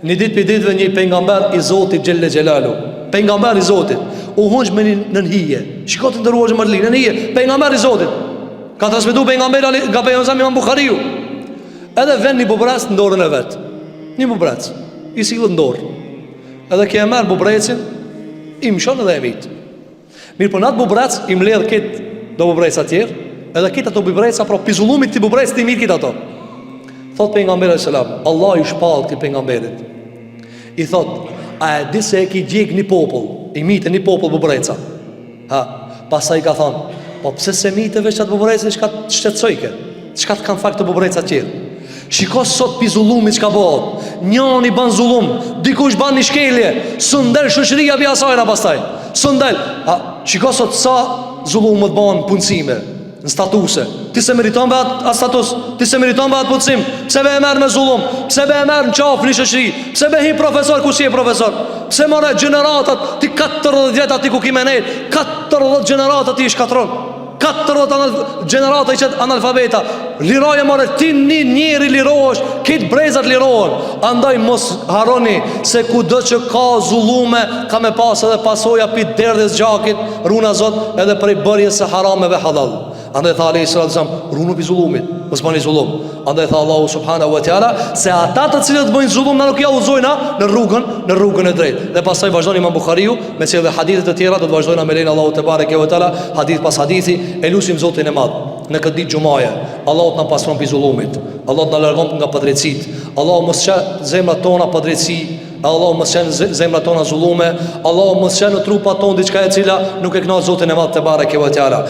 Një ditë për ditëve një pejgamber i Zotit Gjelle Gjelalu, pejgamber i Zotit, u hunç me një nënhije. Shiko të ndëruar më të linë, nënhije, pejgamber i Zotit. Ka transmetuar pejgamberi nga pejgamberi Imam Buhariu. Edhe vjen një bubrec në dorën e vet. Një bubrec i sillet në dorë. Edhe kjo e merr bubrecin, i mshon edhe e mit. Mirë, po nat bubrec i mbledh kët do bubreca të tjerë, edhe kët ato bubreca pro pizullumit ti bubrec ti mirë kët ato. Thot pejgamberi sallallahu alajhi wasallam, Allah i shpall kët pejgamberit. I thot, a e di se e ki gjek një popull, i mite një popull bubreca. Ha, pasaj ka thonë, po pse se mite veç atë bubreca, çka të shtetësojke, çka të kanë fakt të bubreca tjerë. Shiko sot pi zullumi çka bëhet. Njëri ban zullum, dikush ban një shkelje, së ndel shoqëria via sajra pastaj. Së ndel. Shiko sot sa zullumët bën punësime, në statuse. Ti se meriton me atë status, ti se meriton me atë punësim. Pse be e merr me zullum? Pse be e merr në qafë një shoqëri? Pse be hi profesor ku si e profesor? Pse morë gjeneratat ti 40 vjet aty ku kimë ne? 40 gjenerata ti i shkatron. 40 gjenerata i qëtë analfabeta. Liroje more, ti njëri lirohesh, kitë brezat lirohen. Andaj mos haroni se kudo që ka zullume, ka me pas edhe pasoja pi derdhes gjakit, runa zot edhe prej bërjes se harameve halal. Andaj tha alayhi salatu wasallam, runu pi zullumit, mos bani zullum. Andaj tha Allahu subhanahu wa taala, se ata të cilët bëjnë zullum na nuk ja udhëzojna në rrugën e drejtë. Dhe pastaj vazhdon Imam Buhariu me çdo hadithe të tjera, do të vazhdojna me lein Allahu te bareke ve taala, hadith pas hadithi, e lutim Zotin e Madh. Në këtë ditë xumaje, Allahu na pastron pi zullumit. Allahu na largon nga padrejtësitë. Allahu mos çaj zemrat tona padrejtësi. Allahu mos çaj zemrat tona zullume. Allahu mos çaj në trupat tonë diçka e cila nuk e kënaq Zotin e Madh te bareke ve taala.